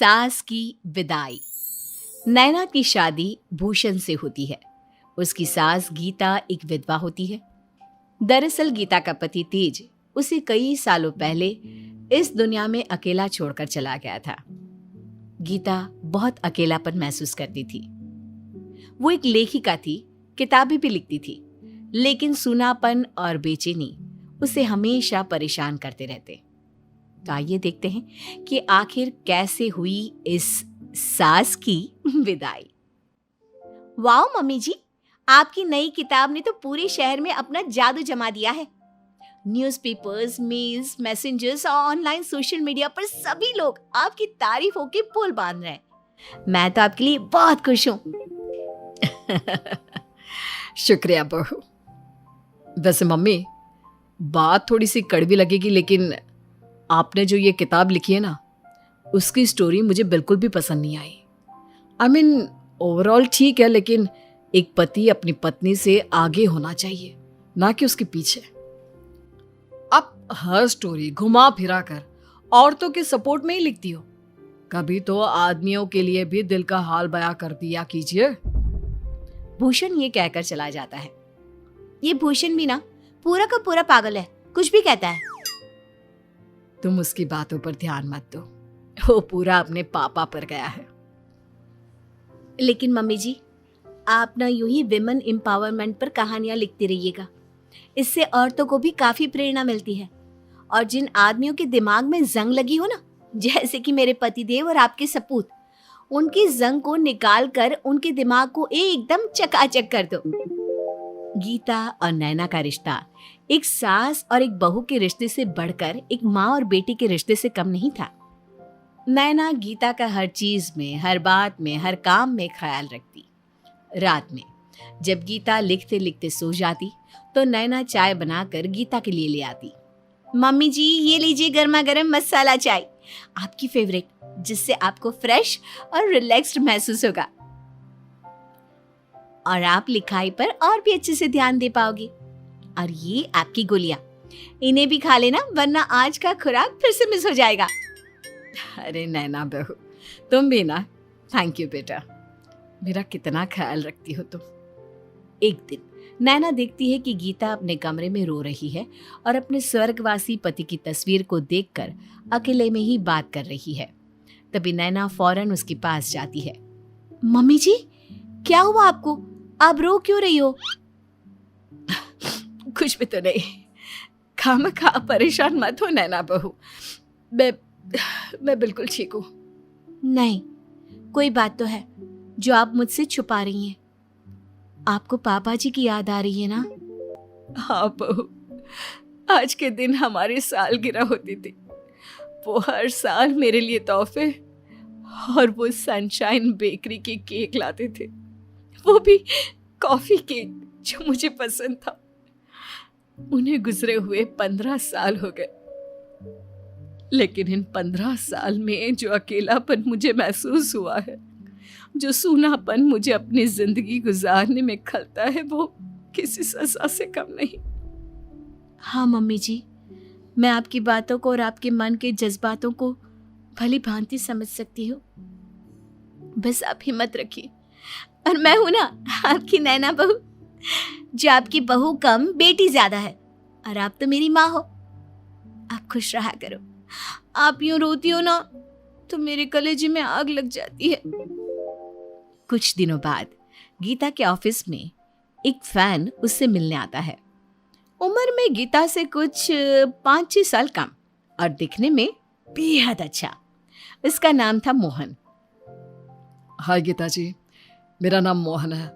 सास की विदाई। नैना की शादी भूषण से होती है। उसकी सास गीता एक विधवा होती है। दरअसल गीता का पति तेज उसे कई सालों पहले इस दुनिया में अकेला छोड़कर चला गया था। गीता बहुत अकेलापन महसूस करती थी। वो एक लेखिका थी, किताबें भी लिखती थी, लेकिन सूनापन और बेचैनी उसे हमेशा परेशान करते रहते। तो आइए देखते हैं कि आखिर कैसे हुई इस सास की विदाई। वाह मम्मी जी, आपकी नई किताब ने तो पूरे शहर में अपना जादू जमा दिया है। न्यूज़पेपर्स, मेल्स, मैसेंजर्स और ऑनलाइन सोशल मीडिया पर सभी लोग आपकी तारीफों के पुल बांध रहे हैं। मैं तो आपके लिए बहुत खुश हूँ। शुक्रिया बहू। वैसे मम्मी, बात थोड़ी सी कड़वी लगेगी, लेकिन आपने जो ये किताब लिखी है ना, उसकी स्टोरी मुझे बिल्कुल भी पसंद नहीं आई। आई मीन ओवरऑल ठीक है, लेकिन एक पति अपनी पत्नी से आगे होना चाहिए, ना कि उसके पीछे। आप हर स्टोरी घुमा फिरा कर औरतों के सपोर्ट में ही लिखती हो। कभी तो आदमियों के लिए भी दिल का हाल बयां कर दिया कीजिए। भूषण ये कहकर चला जाता है। ये भूषण भी ना पूरा का पूरा पागल है, कुछ भी कहता है। तुम उसकी बातों पर ध्यान मत दो, वो पूरा अपने पापा पर गया है। लेकिन मम्मी जी, आप ना यूं ही विमेन एम्पावरमेंट पर कहानियां लिखती रहिएगा। इससे औरतों को भी काफी प्रेरणा मिलती है। और जिन आदमियों के दिमाग में जंग लगी हो ना, जैसे कि मेरे पतिदेव और आपके सपूत, उनकी जंग को निकाल कर उनके दिमाग को एकदम चकाचक कर दो। गीता और नैना का रिश्ता एक सास और एक बहू के रिश्ते से बढ़कर एक माँ और बेटी के रिश्ते से कम नहीं था। नैना गीता का हर चीज में, हर बात में, हर काम में ख्याल रखती। रात में जब गीता लिखते लिखते सो जाती तो नैना चाय बनाकर गीता के लिए ले आती। मम्मी जी, ये लीजिए गर्मा गर्म मसाला चाय, आपकी फेवरेट, जिससे आपको फ्रेश और रिलैक्स्ड महसूस होगा और आप लिखाई पर और भी अच्छे से ध्यान दे पाओगे। और ये आपकी गोलियां, इन्हें भी खा लेना, वरना आज का खुराक फिर से मिस हो जाएगा। अरे नैना बहू, तुम भी ना। थैंक यू बेटा, मेरा कितना ख्याल रखती हो तुम। एक दिन नैना देखती है कि गीता अपने कमरे में रो रही है और अपने स्वर्गवासी पति की तस्वीर को देखकर अकेले में ही बात कर रही है। तभी नैना फौरन उसके पास जाती है। मम्मी जी, क्या हुआ आपको? आप रो क्यों रही हो? कुछ भी तो नहीं, खामखा परेशान मत हो नैना बहू। मैं बिल्कुल ठीक हूँ। नहीं, कोई बात तो है जो आप मुझसे छुपा रही हैं। आपको पापा जी की याद आ रही है ना? हाँ बहू, आज के दिन हमारी सालगिरह होती थी। वो हर साल मेरे लिए तोहफे और वो सनशाइन बेकरी के केक लाते थे, वो भी कॉफी केक जो मुझे पसंद था। उन्हें गुजरे हुए 15 साल हो गए, लेकिन इन 15 साल में जो अकेलापन मुझे महसूस हुआ है, जो सूनापन मुझे अपनी जिंदगी गुजारने में खलता है, वो किसी सजा से कम नहीं। हाँ मम्मी जी, मैं आपकी बातों को और आपके मन के जज्बातों को भली भांति समझ सकती हूँ। बस आप हिम्मत रखिए। और मैं हूं ना आपकी नैना बहू, जो आपकी बहू कम बेटी ज्यादा है, और आप तो मेरी माँ हो। आप खुश रहा करो। आप यूं रोती हो ना तो मेरे कलेजे में आग लग जाती है। कुछ दिनों बाद गीता के ऑफिस में एक फैन उससे मिलने आता है। उम्र में गीता से कुछ 5-6 साल कम और दिखने में बेहद अच्छा। इसका नाम था मोहन। हाय गीता जी, मेरा नाम मोहन है।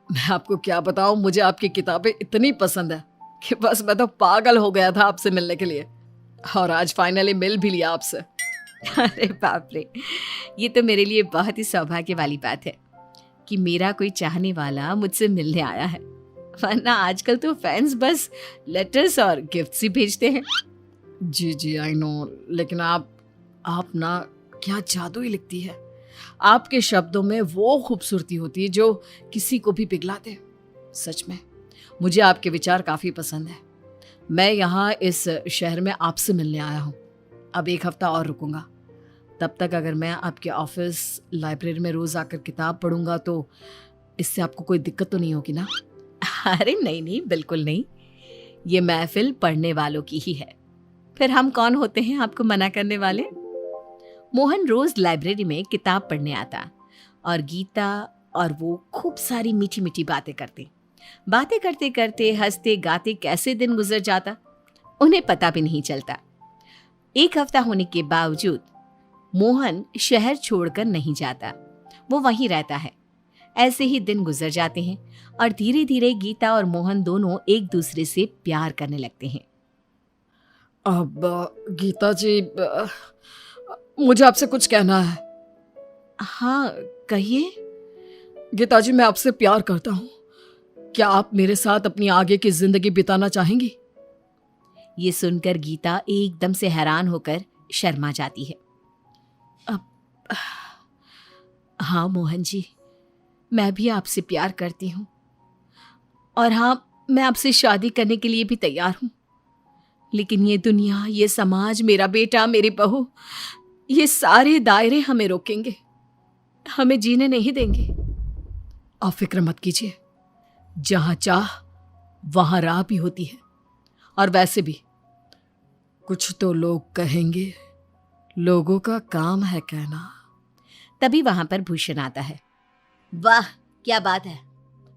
मैं आपको क्या बताऊं, मुझे आपकी किताबें इतनी पसंद है कि बस मैं तो पागल हो गया था आपसे मिलने के लिए, और आज फाइनली मिल भी लिया आपसे। अरे बाप रे, ये तो मेरे लिए बहुत ही सौभाग्य वाली बात है कि मेरा कोई चाहने वाला मुझसे मिलने आया है, वरना आजकल तो फैंस बस लेटर्स और गिफ्ट्स ही भेजते हैं। जी आई नो, लेकिन आप ना क्या जादू ही लिखती है। आपके शब्दों में वो खूबसूरती होती है जो किसी को भी पिघलाते। सच में मुझे आपके विचार काफ़ी पसंद है। मैं यहाँ इस शहर में आपसे मिलने आया हूँ। अब 1 हफ्ता और रुकूंगा, तब तक अगर मैं आपके ऑफिस लाइब्रेरी में रोज आकर किताब पढ़ूंगा तो इससे आपको कोई दिक्कत तो नहीं होगी ना? अरे नहीं नहीं, बिल्कुल नहीं। ये महफिल पढ़ने वालों की ही है, फिर हम कौन होते हैं आपको मना करने वाले। मोहन रोज लाइब्रेरी में किताब पढ़ने आता और गीता और वो खूब सारी मीठी मीठी बातें करते। बातें करते करते हंसते गाते कैसे दिन गुजर जाता उन्हें पता भी नहीं चलता। एक हफ्ता होने के बावजूद मोहन शहर छोड़कर नहीं जाता, वो वहीं रहता है। ऐसे ही दिन गुजर जाते हैं और धीरे धीरे गीता और मोहन दोनों एक दूसरे से प्यार करने लगते हैं। अब गीता जी, मुझे आपसे कुछ कहना है। हाँ कहिए। गीता जी, मैं आपसे प्यार करता हूँ। क्या आप मेरे साथ अपनी आगे की जिंदगी बिताना चाहेंगी? ये सुनकर गीता एकदम से हैरान होकर शर्मा जाती है। अब हाँ मोहन जी, मैं भी आपसे प्यार करती हूँ और हाँ, मैं आपसे शादी करने के लिए भी तैयार हूँ। लेकिन ये दुनिया, ये समाज, मेरा बेटा, मेरी बहू, ये सारे दायरे हमें रोकेंगे, हमें जीने नहीं देंगे। आप फिक्र मत कीजिए, जहां चाह वहां राह भी होती है। और वैसे भी कुछ तो लोग कहेंगे, लोगों का काम है कहना। तभी वहां पर भूषण आता है। वाह क्या बात है,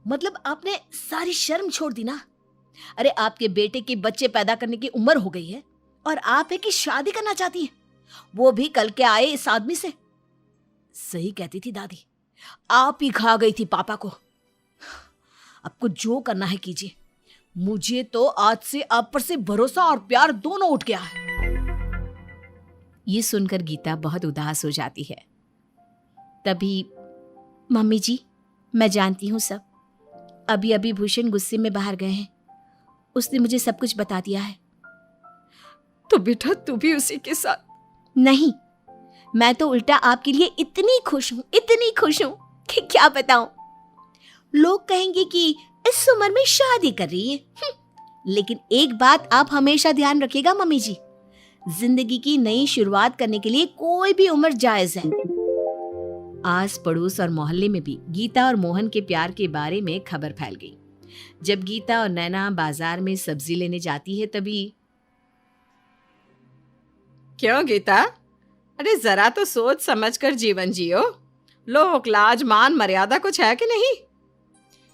मतलब आपने सारी शर्म छोड़ दी ना। अरे आपके बेटे के बच्चे पैदा करने की उम्र हो गई है और आप है कि शादी करना चाहती है, वो भी कल के आए इस आदमी से। सही कहती थी दादी, आप ही खा गई थी पापा को। आपको जो करना है कीजिए, मुझे तो आज से आप पर से भरोसा और प्यार दोनों उठ गया है। ये सुनकर गीता बहुत उदास हो जाती है। तभी मम्मी जी, मैं जानती हूँ सब, अभी अभी भूषण गुस्से में बाहर गए हैं, उसने मुझे सब कुछ बता दिया है। तो बेटा तू भी उसी के साथ? नहीं, मैं तो उल्टा आपके लिए इतनी खुश हूँ कि क्या बताऊं। लोग कहेंगे कि इस उम्र में शादी कर रही है। लेकिन एक बात आप हमेशा ध्यान रखिएगा मम्मी जी, जिंदगी की नई शुरुआत करने के लिए कोई भी उम्र जायज है। आस पड़ोस और मोहल्ले में भी गीता और मोहन के प्यार के बारे में खबर फैल गई। जब गीता और नैना बाजार में सब्जी लेने जाती है तभी। क्यों गीता, अरे जरा तो सोच समझ कर जीवन जियो। लोक लाज मान मर्यादा कुछ है कि नहीं?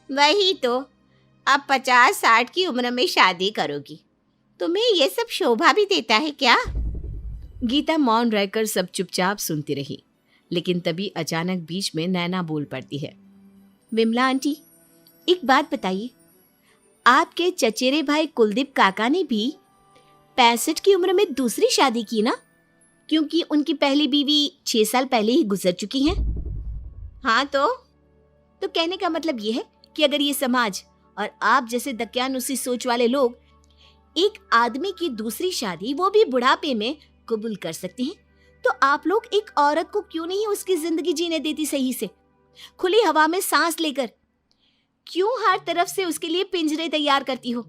वही तो, अब 50-60 की उम्र में शादी करोगी, तुम्हें ये सब शोभा भी देता है क्या? गीता मौन रहकर सब चुपचाप सुनती रही, लेकिन तभी अचानक बीच में नैना बोल पड़ती है। विमला आंटी, एक बात बताइए, आपके चचेरे भाई कुलदीप काका ने भी 65 की उम्र में दूसरी शादी की ना? क्योंकि उनकी पहली बीवी 6 साल पहले ही गुजर चुकी हैं। हाँ तो कहने का मतलब ये है कि अगर ये समाज और आप जैसे दकियानुसी सोच वाले लोग एक आदमी की दूसरी शादी, वो भी बुढ़ापे में, कबूल कर सकते हैं, तो आप लोग एक औरत को क्यों नहीं उसकी जिंदगी जीने देती सही से, खुली हवा में सांस लेकर? क्यों हर तरफ से उसके लिए पिंजरे तैयार करती हो?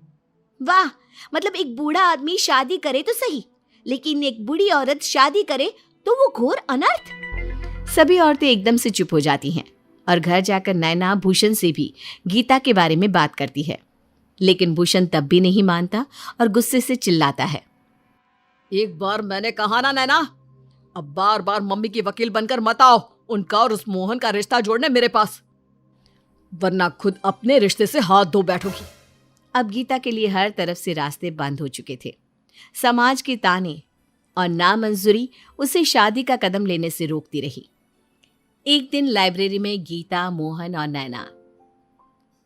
वाह, मतलब एक बूढ़ा आदमी शादी करे तो सही, लेकिन एक बूढ़ी औरत शादी करे तो वो घोर अनर्थ। सभी औरतें एकदम से चुप हो जाती हैं और घर जाकर नैना भूषण से भी गीता के बारे में बात करती है। लेकिन भूषण तब भी नहीं मानता और गुस्से से चिल्लाता है। एक बार मैंने कहा ना नैना, अब बार बार मम्मी की वकील बनकर मत आओ उनका और उस मोहन का रिश्ता जोड़ने मेरे पास, वरना खुद अपने रिश्ते से हाथ धो बैठोगी। अब गीता के लिए हर तरफ से रास्ते बंद हो चुके थे। समाज के ताने और नामंजूरी उसे शादी का कदम लेने से रोकती रही। एक दिन लाइब्रेरी में गीता, मोहन और नैना।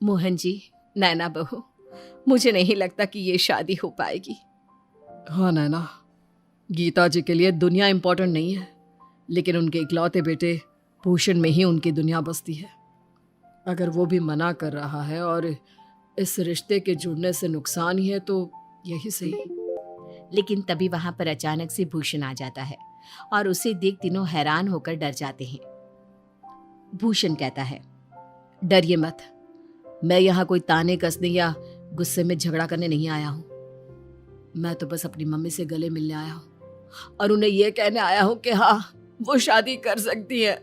मोहन जी, नैना बहू, मुझे नहीं लगता कि ये शादी हो पाएगी। हाँ नैना, गीता जी के लिए दुनिया इंपॉर्टेंट नहीं है, लेकिन उनके इकलौते बेटे भूषण में ही उनकी दुनिया बसती है। अगर वो भी मना कर रहा है और इस रिश्ते के जुड़ने से नुकसान ही है तो यही सही। लेकिन तभी वहां पर अचानक से भूषण आ जाता है और उसे देख तीनों हैरान होकर डर जाते हैं। भूषण कहता है, डरिए मत, मैं यहाँ कोई ताने कसने या गुस्से में झगड़ा करने नहीं आया हूँ। मैं तो बस अपनी मम्मी से गले मिलने आया हूँ और उन्हें यह कहने आया हूँ कि हाँ, वो शादी कर सकती है।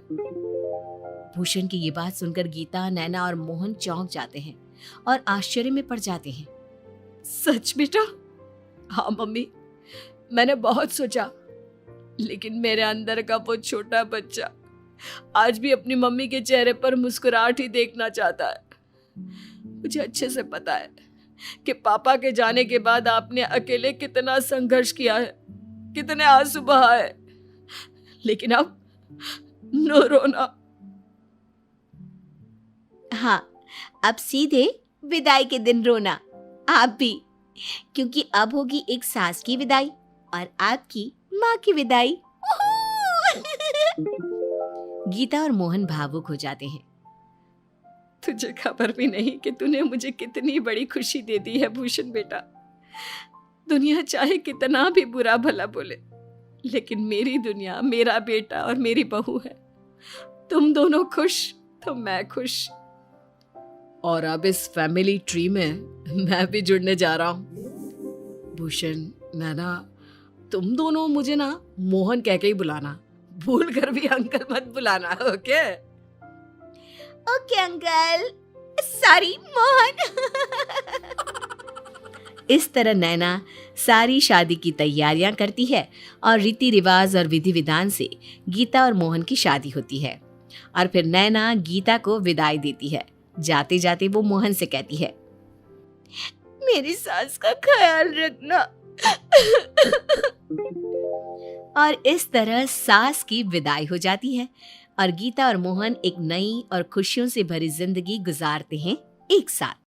भूषण की ये बात सुनकर गीता, नैना और मोहन चौंक जाते हैं और आश्चर्य में पड़ जाते हैं। सच बेटा? हाँ मम्मी, मैंने बहुत सोचा, लेकिन मेरे अंदर का वो छोटा बच्चा आज भी अपनी मम्मी के चेहरे पर मुस्कुराहट ही देखना चाहता है। मुझे अच्छे से पता है कि पापा के जाने के बाद आपने अकेले कितना संघर्ष किया है, कितने आंसू बहाए, लेकिन अब नो रोना। हाँ, अब सीधे विदाई के दिन रोना, आप भी, क्योंकि अब होगी एक सास की विदाई और आपकी माँ की विदाई। गीता और मोहन भावुक हो जाते हैं। तुझे खबर भी नहीं कि तूने मुझे कितनी बड़ी खुशी दे दी है भूषण बेटा। दुनिया चाहे कितना भी बुरा भला बोले, लेकिन मेरी दुनिया मेरा बेटा और मेरी बहू है। तुम दोनों खुश तो मैं खुश। और अब इस फैमिली ट्री में मैं भी जुड़ने जा रहा हूँ। भूषण, नैना, तुम दोनों मुझे ना मोहन कह के ही बुलाना, भूल कर भी अंकल मत बुलाना, okay? Okay uncle, sorry Mohan. इस तरह नैना सारी शादी की तैयारियां करती है और रीति रिवाज और विधि विधान से गीता और मोहन की शादी होती है। और फिर नैना गीता को विदाई देती है। जाते जाते वो मोहन से कहती है, मेरी सास का ख्याल रखना। और इस तरह सास की विदाई हो जाती है और गीता और मोहन एक नई और खुशियों से भरी जिंदगी गुजारते हैं एक साथ।